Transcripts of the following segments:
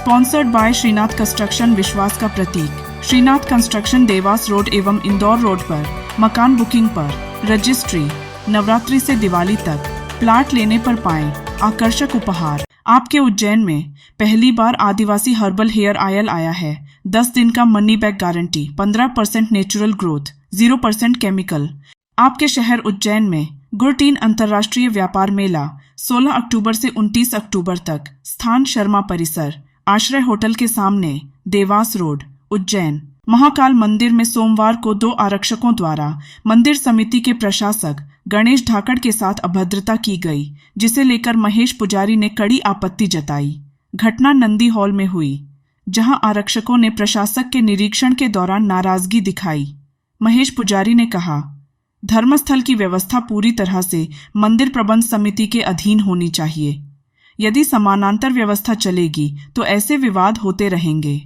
Sponsored by Srinath construction, विश्वास का प्रतीक। Srinath construction, Dewas road एवं इंदौर रोड पर मकान बुकिंग पर रजिस्ट्री, नवरात्रि से दिवाली तक प्लाट लेने पर पाएं आकर्षक उपहार। आपके उज्जैन में पहली बार आदिवासी हर्बल हेयर ऑयल आया है। 10 दिन का money back guarantee, 15% natural growth, 0% chemical. आपके शहर उज्जैन में गुरटीन अंतर्राष्ट्रीय व्यापार मेला 16 अक्टूबर से 29 अक्टूबर तक। स्थान शर्मा परिसर, आश्रय होटल के सामने, देवास रोड, उज्जैन। महाकाल मंदिर में सोमवार को 2 आरक्षकों द्वारा मंदिर समिति के प्रशासक गणेश ढाकड़ के साथ अभद्रता की गई, जिसे लेकर महेश पुजारी ने कड़ी आपत्ति जताई। घटना नंदी हॉल में हुई, जहां आरक्षकों ने प्रशासक के निरीक्षण के दौरान नाराजगी दिखाई। महेश पुजारी ने कहा, धर्मस्थल की व्यवस्था पूरी तरह से मंदिर प्रबंध समिति के अधीन होनी चाहिए। यदि समानांतर व्यवस्था चलेगी तो ऐसे विवाद होते रहेंगे।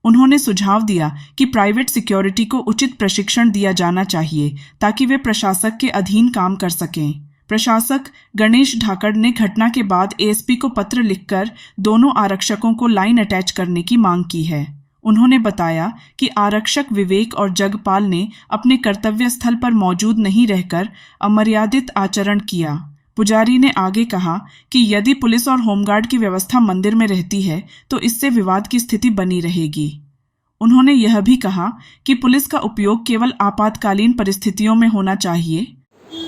उन्होंने सुझाव दिया कि प्राइवेट सिक्योरिटी को उचित प्रशिक्षण दिया जाना चाहिए ताकि वे प्रशासक के अधीन काम कर सकें। प्रशासक गणेश ढाकड़ ने घटना के बाद एएसपी को पत्र लिखकर दोनों आरक्षकों को लाइन अटैच करने की मांग की है। उन्होंने बताया कि आरक्षक विवेक और जगपाल ने अपने कर्तव्य स्थल पर मौजूद नहीं रहकर अमर्यादित आचरण किया। पुजारी ने आगे कहा कि यदि पुलिस और होमगार्ड की व्यवस्था मंदिर में रहती है तो इससे विवाद की स्थिति बनी रहेगी। उन्होंने यह भी कहा कि पुलिस का उपयोग केवल आपातकालीन परिस्थितियों में होना चाहिए।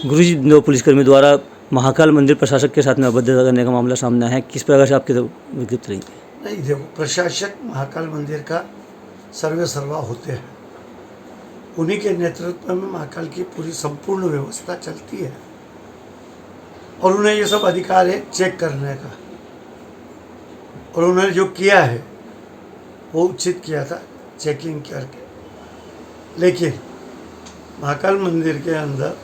गुरुजी, 2 पुलिसकर्मी द्वारा महाकाल मंदिर प्रशासक के साथ में अभद्रता करने का मामला सामने आया है, किस प्रकार से आपके विज्ञप्ति रहेंगे? नहीं, देखो, प्रशासक महाकाल मंदिर का सर्वे सर्वा होते हैं। उन्हीं के नेतृत्व में महाकाल की पूरी संपूर्ण व्यवस्था चलती है और उन्हें ये सब अधिकार है चेक करने का। और उन्होंने जो किया है वो उचित किया था, चेकिंग करके। लेकिन महाकाल मंदिर के अंदर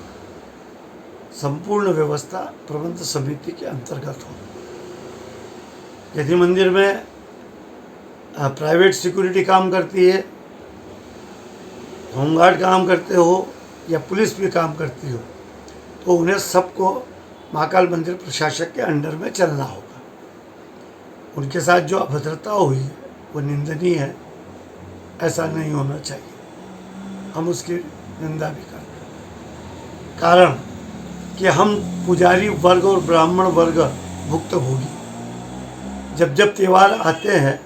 संपूर्ण व्यवस्था प्रबंध समिति के अंतर्गत हो। यदि मंदिर में प्राइवेट सिक्योरिटी काम करती है, होमगार्ड काम करते हो या पुलिस भी काम करती हो, तो उन्हें सबको महाकाल मंदिर प्रशासक के अंडर में चलना होगा। उनके साथ जो अभद्रता हुई है वो निंदनीय है, ऐसा नहीं होना चाहिए। हम उसकी निंदा भी करते हैं, कारण कि हम पुजारी वर्ग और ब्राह्मण वर्ग भुक्तभोगी। जब जब त्यौहार आते हैं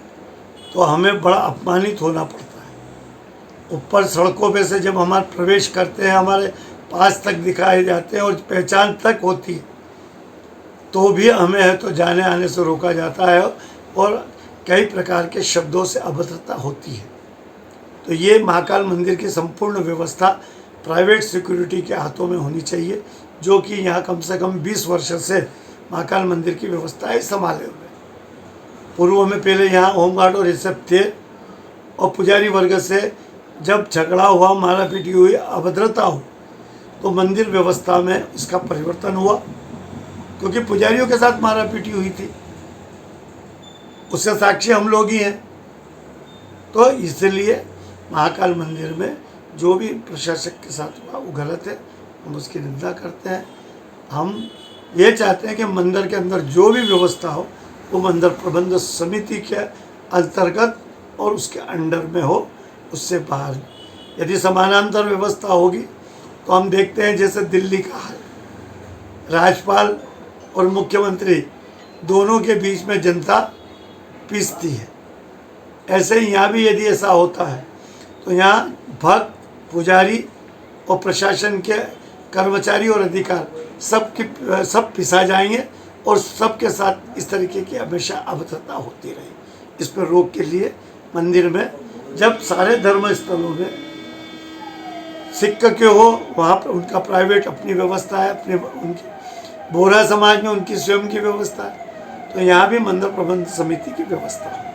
तो हमें बड़ा अपमानित होना पड़ता है। ऊपर सड़कों पे से जब हमारे प्रवेश करते हैं, हमारे पास तक दिखाए जाते हैं और पहचान तक होती है, तो भी हमें है तो जाने आने से रोका जाता है और कई प्रकार के शब्दों से अभद्रता होती है। तो ये महाकाल मंदिर की संपूर्ण व्यवस्था प्राइवेट सिक्योरिटी के हाथों में होनी चाहिए, जो कि यहाँ कम से कम 20 वर्ष से महाकाल मंदिर की व्यवस्थाएं संभाले हुए। पूर्व में पहले यहाँ होमगार्ड और ये सब थे, और पुजारी वर्ग से जब झगड़ा हुआ, मारा पीटी हुई, अभद्रता हुई, तो मंदिर व्यवस्था में इसका परिवर्तन हुआ, क्योंकि पुजारियों के साथ मारा पीटी हुई थी, उससे साक्षी हम लोग ही हैं। तो इसलिए महाकाल मंदिर में जो भी प्रशासक के साथ हुआ वो गलत है, हम उसकी निंदा करते हैं। हम ये चाहते हैं कि मंदिर के अंदर जो भी व्यवस्था हो वो मंदिर प्रबंध समिति के अंतर्गत और उसके अंडर में हो, उससे बाहर। यदि समानांतर व्यवस्था होगी तो हम देखते हैं जैसे दिल्ली का हाल, राज्यपाल और मुख्यमंत्री दोनों के बीच में जनता पिसती है। ऐसे ही यहाँ भी यदि ऐसा होता है तो यहाँ भक्त, पुजारी और प्रशासन के कर्मचारी और अधिकार सब पिसा जाएंगे और सबके साथ इस तरीके की हमेशा अभद्रता होती रही। इस पर रोक के लिए मंदिर में जब सारे धर्म स्थलों में सिख के हो, वहाँ पर उनका प्राइवेट अपनी व्यवस्था है, उनकी बोहरा समाज में उनकी स्वयं की व्यवस्था है, तो यहाँ भी मंदिर प्रबंध समिति की व्यवस्था है।